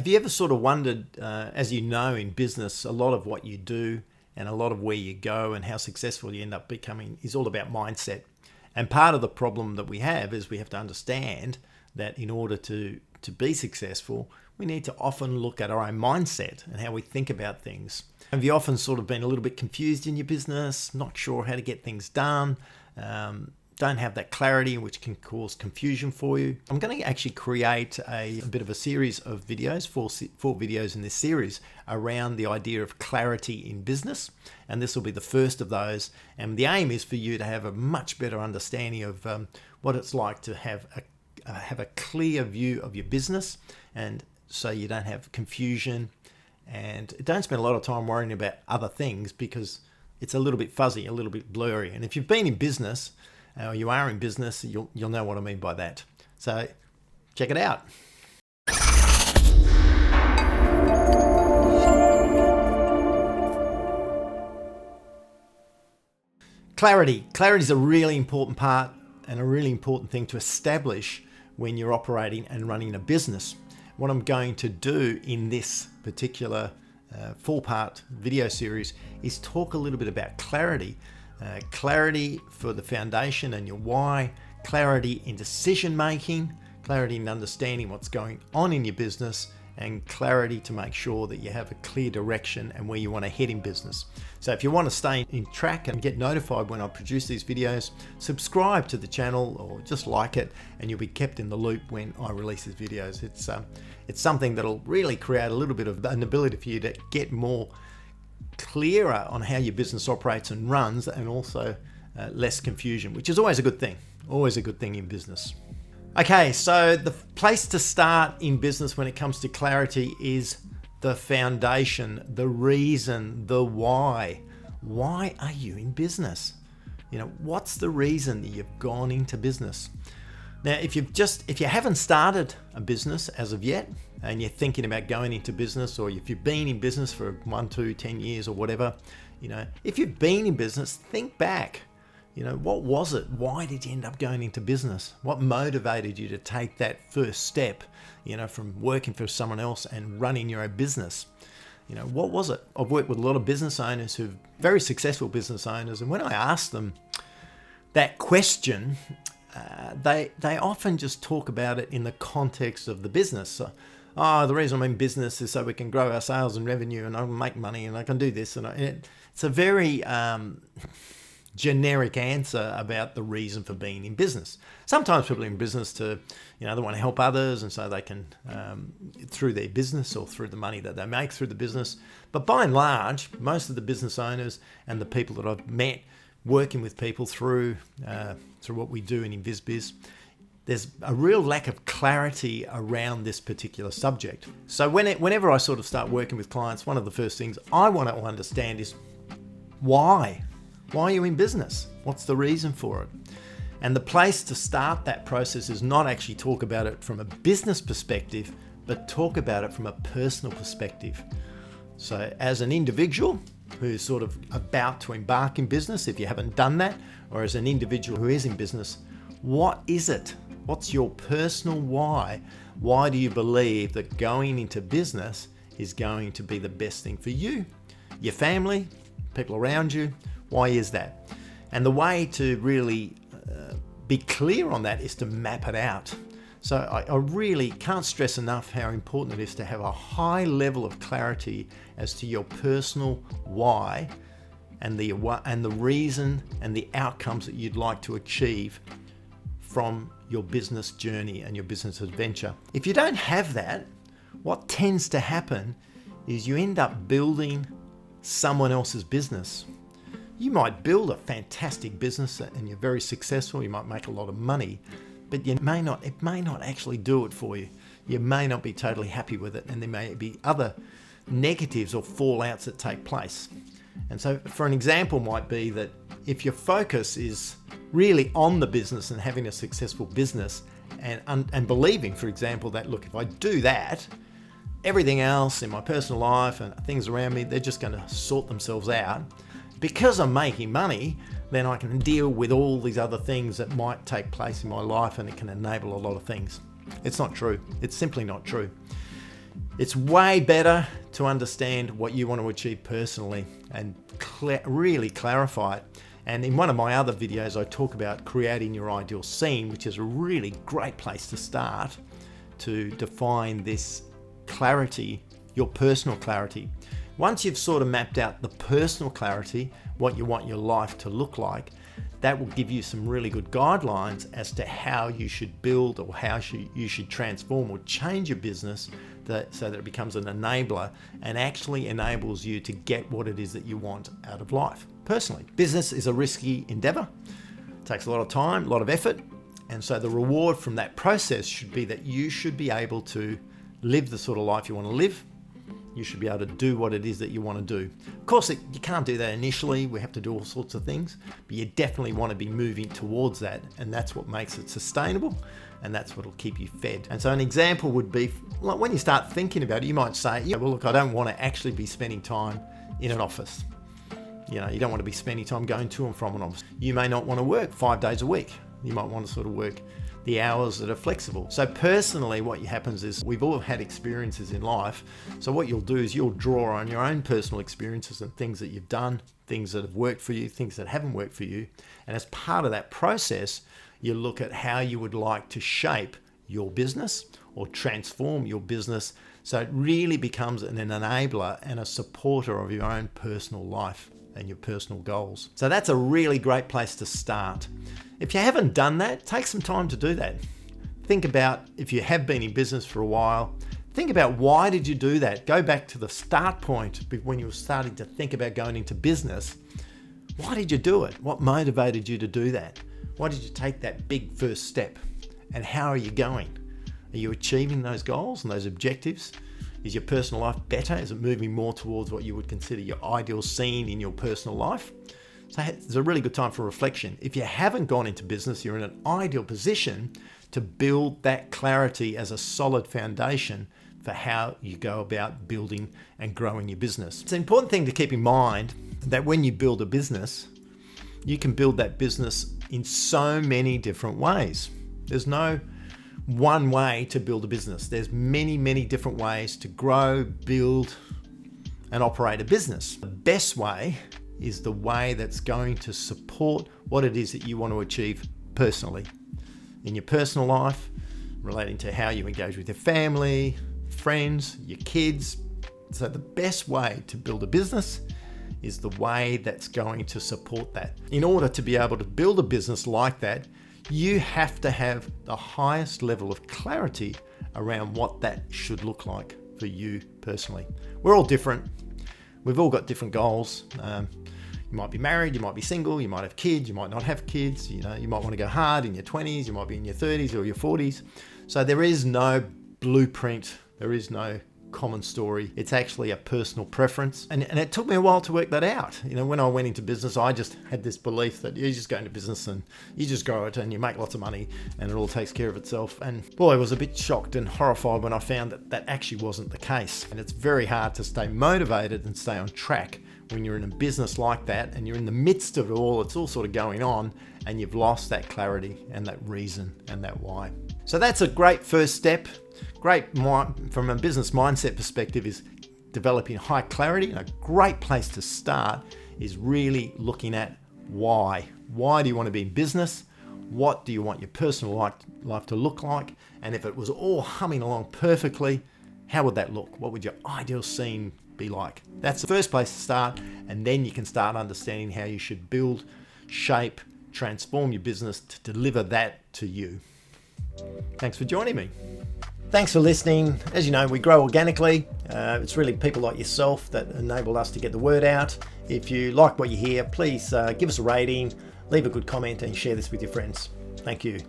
Have you ever sort of wondered, as you know, in business, a lot of what you do and a lot of where you go and how successful you end up becoming is all about mindset. And part of the problem that we have is we have to understand that in order to be successful, we need to often look at our own mindset and how we think about things. Have you often sort of been a little bit confused in your business, not sure how to get things done, don't have that clarity, which can cause confusion for you? I'm going to actually create a bit of a series of videos, four videos in this series around the idea of clarity in business. And this will be the first of those. And the aim is for you to have a much better understanding of what it's like to have a clear view of your business, and so you don't have confusion and don't spend a lot of time worrying about other things because it's a little bit fuzzy, a little bit blurry. And if you've been in business, or you are in business, you'll know what I mean by that. So check it out. Clarity. Clarity is a really important part and a really important thing to establish when you're operating and running a business. What I'm going to do in this particular 4-part video series is talk a little bit about clarity. Clarity for the foundation and your why, clarity in decision making, clarity in understanding what's going on in your business, and clarity to make sure that you have a clear direction and where you want to head in business. So if you want to stay in track and get notified when I produce these videos, subscribe to the channel or just like it, and you'll be kept in the loop when I release these videos. It's something that'll really create a little bit of an ability for you to get more clearer on how your business operates and runs, and also less confusion, which is always a good thing. Always a good thing in business. Okay, so the place to start in business when it comes to clarity is the foundation, the reason, the why. Why are you in business? What's the reason that you've gone into business? Now, if you haven't started a business as of yet, and you're thinking about going into business, or if you've been in business for 1, 2, 10 years or whatever, if you've been in business, think back. What was it? Why did you end up going into business? What motivated you to take that first step, from working for someone else and running your own business? What was it? I've worked with a lot of business owners who are very successful business owners, and when I ask them that question, they often just talk about it in the context of the business. So, the reason I'm in business is so we can grow our sales and revenue, and I can make money, and I can do this. And it's a very generic answer about the reason for being in business. Sometimes people are in business to, they want to help others, and so they can, through their business or through the money that they make through the business. But by and large, most of the business owners and the people that I've met working with people through what we do in InvizBiz, there's a real lack of clarity around this particular subject. So whenever I sort of start working with clients, one of the first things I want to understand is why? Why are you in business? What's the reason for it? And the place to start that process is not actually talk about it from a business perspective, but talk about it from a personal perspective. So as an individual who's sort of about to embark in business, if you haven't done that, or as an individual who is in business, what is it? What's your personal why? Why do you believe that going into business is going to be the best thing for you, your family, people around you? Why is that? And the way to really be clear on that is to map it out. So I really can't stress enough how important it is to have a high level of clarity as to your personal why and the reason and the outcomes that you'd like to achieve from your business journey and your business adventure. If you don't have that, what tends to happen is you end up building someone else's business. You might build a fantastic business and you're very successful, you might make a lot of money, but it may not actually do it for you. You may not be totally happy with it, and there may be other negatives or fallouts that take place. And so for an example might be that if your focus is really on the business and having a successful business and believing, for example, that, look, if I do that, everything else in my personal life and things around me, they're just going to sort themselves out. Because I'm making money, then I can deal with all these other things that might take place in my life, and it can enable a lot of things. It's not true. It's simply not true. It's way better to understand what you want to achieve personally and really clarify it. And in one of my other videos, I talk about creating your ideal scene, which is a really great place to start to define this clarity, your personal clarity. Once you've sort of mapped out the personal clarity, what you want your life to look like, that will give you some really good guidelines as to how you should build or how you should transform or change your business so that it becomes an enabler and actually enables you to get what it is that you want out of life. Personally, business is a risky endeavor. It takes a lot of time, a lot of effort. And so the reward from that process should be that you should be able to live the sort of life you want to live. You should be able to do what it is that you want to do. Of course, you can't do that initially. We have to do all sorts of things, but you definitely want to be moving towards that. And that's what makes it sustainable. And that's what will keep you fed. And so an example would be, like when you start thinking about it, you might say, yeah, well, look, I don't want to actually be spending time in an office. You know, you don't want to be spending time going to and from an office. You may not want to work 5 days a week. You might want to sort of work the hours that are flexible. So personally, what happens is we've all had experiences in life. So what you'll do is you'll draw on your own personal experiences and things that you've done, things that have worked for you, things that haven't worked for you. And as part of that process, you look at how you would like to shape your business or transform your business so it really becomes an enabler and a supporter of your own personal life and your personal goals. So that's a really great place to start. If you haven't done that, take some time to do that. Think about, if you have been in business for a while, think about why did you do that? Go back to the start point when you were starting to think about going into business. Why did you do it? What motivated you to do that? Why did you take that big first step? And how are you going? Are you achieving those goals and those objectives? Is your personal life better? Is it moving more towards what you would consider your ideal scene in your personal life? So it's a really good time for reflection. If you haven't gone into business, you're in an ideal position to build that clarity as a solid foundation for how you go about building and growing your business. It's an important thing to keep in mind that when you build a business, you can build that business in so many different ways. There's no one way to build a business. There's many, many different ways to grow, build, and operate a business. The best way is the way that's going to support what it is that you want to achieve personally. In your personal life, relating to how you engage with your family, friends, your kids. So the best way to build a business is the way that's going to support that. In order to be able to build a business like that, you have to have the highest level of clarity around what that should look like for you personally. We're all different. We've all got different goals. You might be married, you might be single, you might have kids, you might not have kids. You know, you might want to go hard in your 20s, you might be in your 30s or your 40s. So there is no blueprint. There is no common story. It's actually a personal preference. And it took me a while to work that out. You know, when I went into business, I just had this belief that you just go into business and you just grow it and you make lots of money and it all takes care of itself. And boy, I was a bit shocked and horrified when I found that that actually wasn't the case. And it's very hard to stay motivated and stay on track when you're in a business like that and you're in the midst of it all. It's all sort of going on and you've lost that clarity and that reason and that why. So that's a great first step. Great from a business mindset perspective is developing high clarity. And a great place to start is really looking at why. Why do you want to be in business? What do you want your personal life to look like? And if it was all humming along perfectly, how would that look? What would your ideal scene be like? That's the first place to start. And then you can start understanding how you should build, shape, transform your business to deliver that to you. Thanks for joining me. Thanks for listening. As you know, we grow organically. It's really people like yourself that enable us to get the word out. If you like what you hear, please give us a rating, leave a good comment and share this with your friends. Thank you.